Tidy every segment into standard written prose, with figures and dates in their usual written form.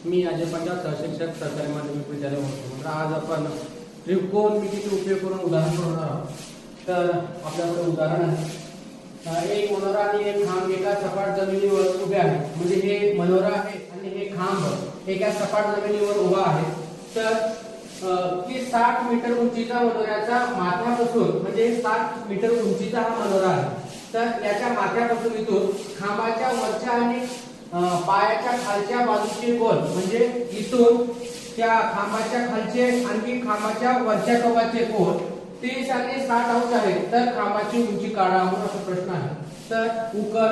मी अजय पंजाब सहशिक्षक सरकारी माध्यमिक विद्यालय होतो. आज आपण त्रिकोणमितीचे उपयोग करून उदाहरण सोडवणार आहोत. तर आपल्याकडे उदाहरण आहे, एक मनोरा आणि एक खांब एका सपाट जमिनीवर उभे आहेत. म्हणजे हे मनोरा आहे आणि हे खांब एका सपाट जमिनीवर उभा आहे. तर की 60 मीटर उंचीचा मनोऱ्याचा माथ्यापासून, म्हणजे 60 मीटर उंचीचा हा मनोरा आहे. तर याच्या माथ्यापासून इथून खांबाच्या वरच्या आणि पायाच्या खालच्या बाजूचे कोन, म्हणजे इथून त्या खांबाच्या खालचे आणखी खांबाच्या वरच्या टोकाचे कोन 30 आणि 60 अंश आहे. तर खांबाची उंची काढा म्हणून असा प्रश्न आहे. तर उकर,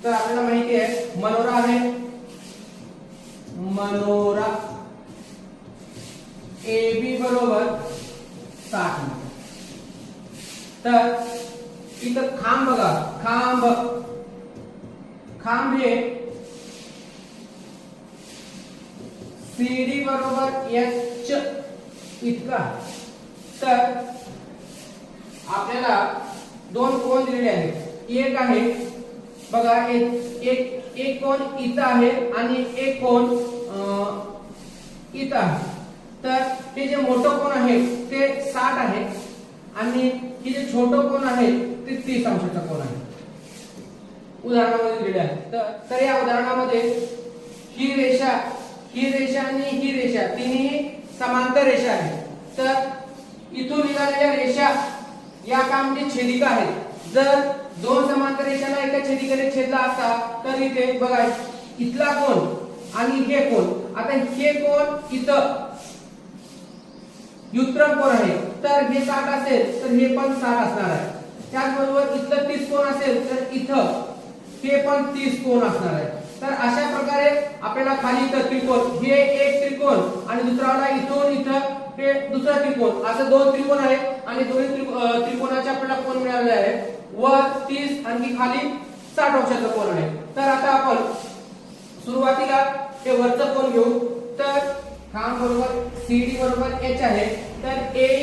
तर आपल्याला माहिती आहे मनोरा आहे, मनोरा AB बरोबर 60 मीटर. तर इथं खांब बघा, खांब हे CD बरोबर H इतका. तर आपल्याला दोन कोन दिलेले आहेत. एक आहे बघा, एक कोन इथं आहे आणि एक कोन इथं आहे. तर हे जे मोठं कोन आहे ते 60 आहे आणि हे जे छोटं कोन आहे ते 30 अंशाचा कोन आहे. उदाहरणामध्ये दिलेले आहे. तर या उदाहरणामध्ये ही रेषा आणि ही रेषा तिन्ही समांतर रेषा आहेत. तर इथून निघालेल्या रेषा या का म्हणजे छेदिका आहेत. जर दोन समांतर रेषांना एका छेदिकेने छेदला असता तर इथे बघा, इथला कोन आणि हे कोन, आता हे कोन इथं युत्तम कोन आहे. तर हे 60 असेल तर हे पण 60 असणार आहे. त्याचबरोबर इथलं 30 कोन असेल तर इथं हे पण 30 कोन असणार आहे. तर अशा प्रकारे आपल्याला खाली इथं त्रिकोण, हे एक त्रिकोण आणि दुसराला इथून इथं हे दुसरा त्रिकोण, असं दोन त्रिकोण आहेत आणि दोन्ही त्रिकोणाचे आपल्याला कोन मिळाले आहे. वर 30 आणि खाली 60 अंशाचा कोन आहे. तर आता आपण सुरुवातीला हे वरचं कोन घेऊ. तर खांब बरोबर CD बरोबर H आहे. तर AE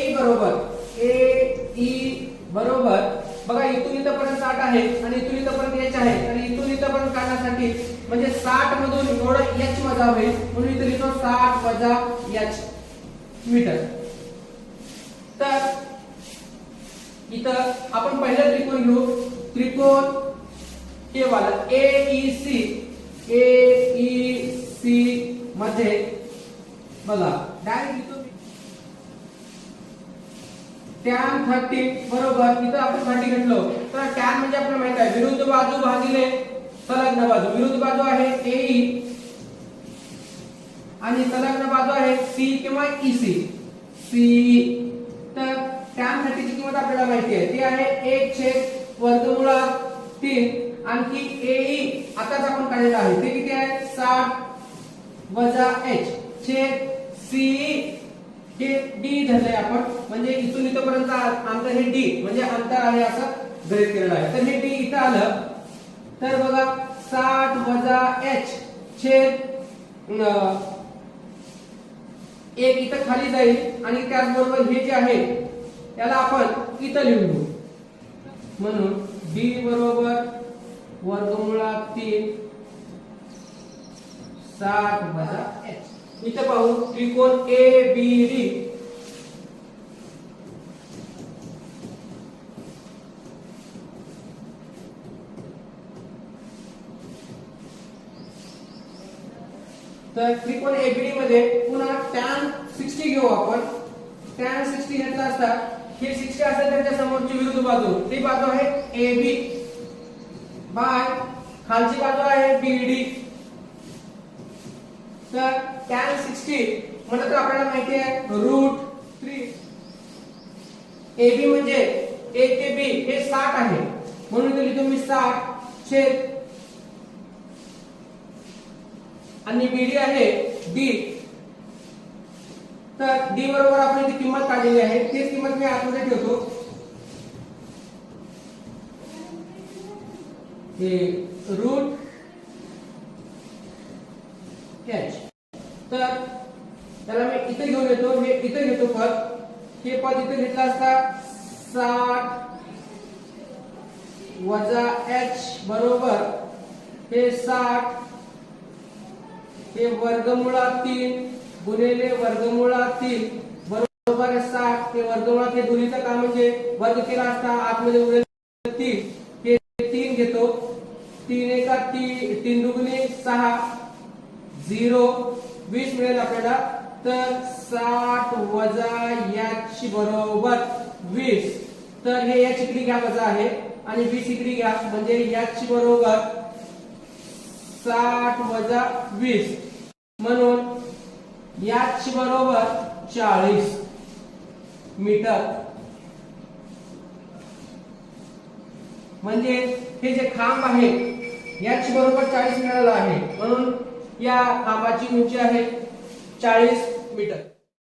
बरोबर बघा, इथून इथपर्यंत 60 आहे आणि इथून इथपर्यंत H आहे. आणि इथून इथपर्यंत काढण्यासाठी म्हणजे 60 मधून एवढं H वजा होईल, म्हणून इथे लिहितो 60 वजा H मीटर. तर इथं आपण पहिलं त्रिकोण घेऊ. त्रिकोण हे वाला AEC मध्ये बघा डायरेक्ट लिहितो tan 30 बरोबर, इथं आपण 30 घेतलो तर tan म्हणजे आपल्याला माहित आहे विरुद्ध बाजू भागिले संलग्न बाजू. विरुद्ध बाजू आहे AE आणि संलग्न बाजू आहे C किंवा EC. तर tan 30 ची किंमत आपल्याला माहिती आहे, ती आहे 1/√3. आणखी AE आताच आपण काढलेला आहे, ते किती आहे 60 वजा H छेद CE. हे D धरले आपण, म्हणजे इथून इथपर्यंत अंतर हे D म्हणजे अंतर आहे असं गृहीत केलेलं आहे. तर हे D इथं आलं. तर बघा 60 वजा H छेद 1 इथं खाली जाईल आणि त्याचबरोबर हे जे आहे त्याला आपण इथं लिहून घेऊ. म्हणून D बरोबर √3 60 वजा H. इथे पाहू त्रिकोण ABD. तर त्रिकोण ABD मध्ये पुन्हा tan 60 घेऊ आपण. tan 60 घेतला असता हे 60 असेल त्याच्या समोरची विरुद्ध बाजू, ती बाजू आहे AB बाय खालची बाजू आहे BD. तर tan 60 म्हणजे तर आपल्याला माहिती आहे √3. AB म्हणजे A ते B हे 60 आहे, म्हणून इथे लिहितो मी 60 छेद आणि BD आहे D. तर D बरोबर आपण इथे किंमत काढलेली आहे, तीच किंमत मी आतमध्ये ठेवतो. हे √H. तर त्याला मी इथे घेऊन येतो, हे इथे घेतो पद. हे पद इथे घेतला असता 60 वजा h बरोबर हे 60 हे वर्गमुळात 3 गुणिले वर्गमुळात 3 बरोबर आहे 60. हे वर्गमुळात हे दोन्हीचं काम म्हणजे वर्ग केला असता आतमध्ये उरेल 3. हे 3 घेतो 3 एका 3 दुगुणे 6 0 20 मिळेल आपल्याला. तर 60 वजा याची बरोबर 20. तर हे याची इकडे घ्या वजा आहे आणि 20 इकडे घ्या म्हणजे याची बरोबर 60 वजा 20 म्हणून याची बरोबर 40 मीटर. म्हणजे हे जे खांब आहे याची बरोबर 40 मिळालं आहे म्हणून या खांबाची उंची आहे 40 मीटर.